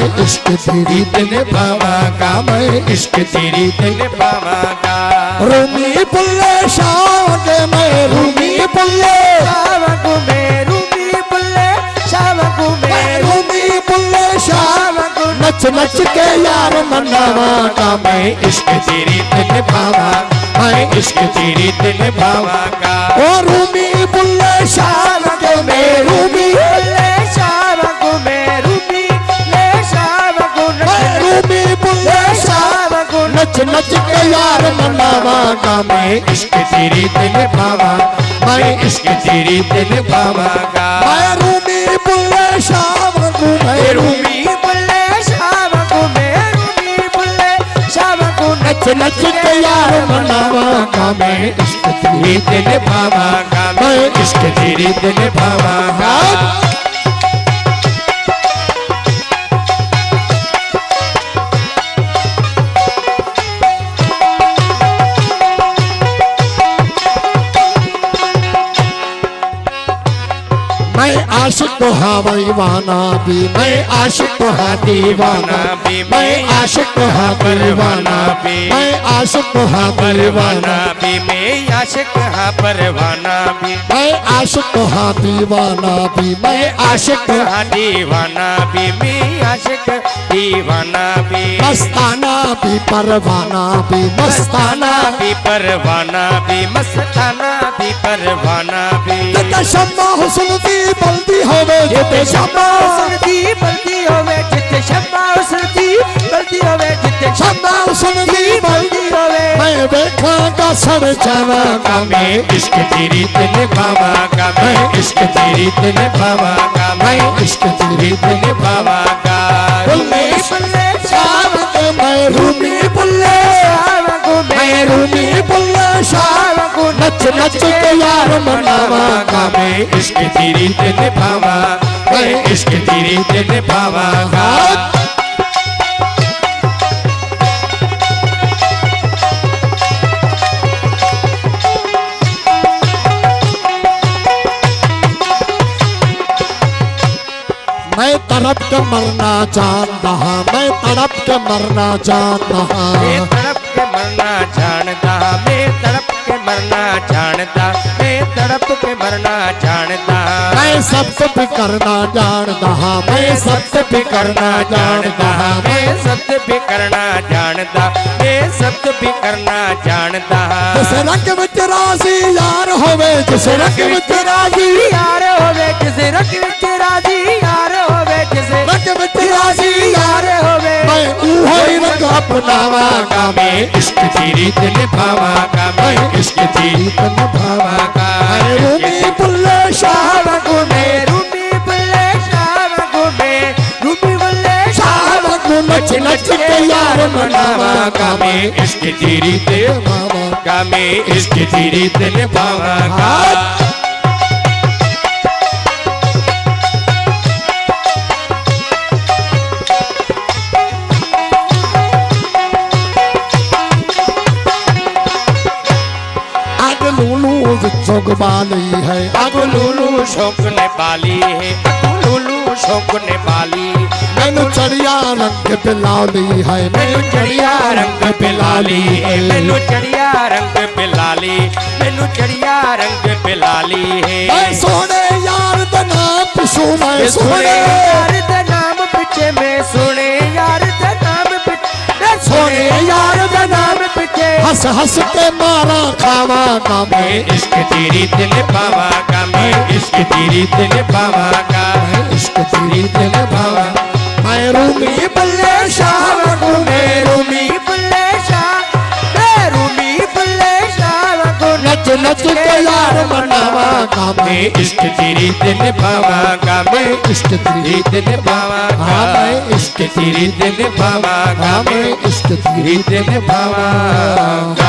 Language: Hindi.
मैं इश्क तेरी रीत निभावांगा, मैं इश्क तेरी रीत निभावांगा। रूमी बुल्ले शाम के मैं रूमी बुल्ले शाम को मैं रूमी बुल्ले शाम को मैं रूमी बुल्ले शाम को नच नच के यार मनावांगा, मैं इश्क तेरी रीत निभावांगा, मैं इश्क तेरी रीत निभावांगा। ओ रूमी बुल्ले शाम के मैं रूमी बुल्ले शाम को मैं रूमी बुल्ले शाम को रूमी बुल्ले शाम को नच नच के यार मनावांगा, मैं इश्क तेरी रीत निभावांगा, मैं इश्क तेरी रीत निभावांगा। मैं रूमी बुल्ले शाम को मैं रूमी बुल्ले शाम को मैं रूमी बुल्ले शाम को नच नच के यार मनावांगा, मैं इश्क तेरी रीत निभावांगा, मैं इश्क तेरी रीत निभावांगा। मैं आशिक हाँ दीवाना भी, मैं आशिक हाँ दीवाना भी, मैं आशिक हाँ परवाना भी, मैं आशिक हाँ परवाना भी, मैं आशिक हाँ परवाना भी, मैं आशिक हाँ दीवाना भी, मैं आशिक हाँ दीवाना भी, मैं आशिक दीवाना भी, मस्ताना भी परवाना भी, मस्ताना भी परवाना भी, मस्ताना भी परवाना भी। शम्मा हुस्न दी बल्दी होवे जिते शम्मा हुस्न दी बल्दी होवे जिते शम्मा हुस्न दी बल्दी होवे जिते शम्मा हुस्न दी बल्दी होवे। मैं देखांगा सर जावांगा, मैं इश्क तेरी रीत निभावांगा, मैं इश्क तेरी रीत निभावांगा, मैं इश्क तेरी रीत निभावांगा। रूमी बुल्ले शाम को मैं रूमी बुल्ले शाम को मैं रूमी बुल्ले शाम को नच नच के यार मनावांगा, मैं इश्क तेरी रीत निभावांगा, मैं इश्क तेरी रीत निभावांगा। मैं तड़प के मरना जानता, मैं तड़प के मरना जानता, मैं तड़प के मरना जानता, मैं तड़प के मरना जानता, मैं तड़प के मरना जानता। मैं सबसे भी करना जानता, मैं सबसे भी करना जानता, मैं सबसे भी करना जानता, मैं सबसे भी करना जानता। जिस रंग विच राजी यार होवे, जिस रंग विच राजी यार होवे, जिस रंग विच राजी यार होवे, जिस रंग विच राजी यार होवे। मैं उही रंग अपनावांगा, मैं इश्क तेरी रीत निभावांगा, मैं इश्क तेरी रीत निभावांगा। मैं रूमी बुल्ले शाम को मैं रूमी बुल्ले शाम को मैं रूमी बुल्ले शाम को नच नच के यार मनावांगा, मैं इश्क तेरी रीत निभावांगा, मैं इश्क तेरी रीत निभावांगा। शौक बाली है अब लूलू शौक ने पाली है, अब लूलू शौक ने पाली। मैनू चढ़िया रंग पिलाली है, मैनू चढ़िया रंग पिलाली है, मैनू चढ़िया रंग पिलाली, मैनू चढ़िया रंग पिलाली है। मैं सोने यार दा नाम पिछू, मैं सोने यार दा नाम पिछे, मैं सोने यार दा नाम पिछे, सोने यार दा नाम पिछे हंस हंस के मारा खावांगा, मैं इश्क तेरी रीत निभावांगा, मैं इश्क तेरी रीत निभावांगा, मैं इश्क तेरी रीत निभावांगा। मैं रूमी बुल्ले शाम को मैं रूमी बुल्ले शाम, मैं रूमी बुल्ले शाम को नच नच के यार मनावांगा, मैं इश्क तेरी रीत निभावांगा, मैं इश्क तेरी रीत निभावांगा, मैं इश्क तेरी रीत निभावांगा, मैं इश्क तेरी रीत निभावांगा।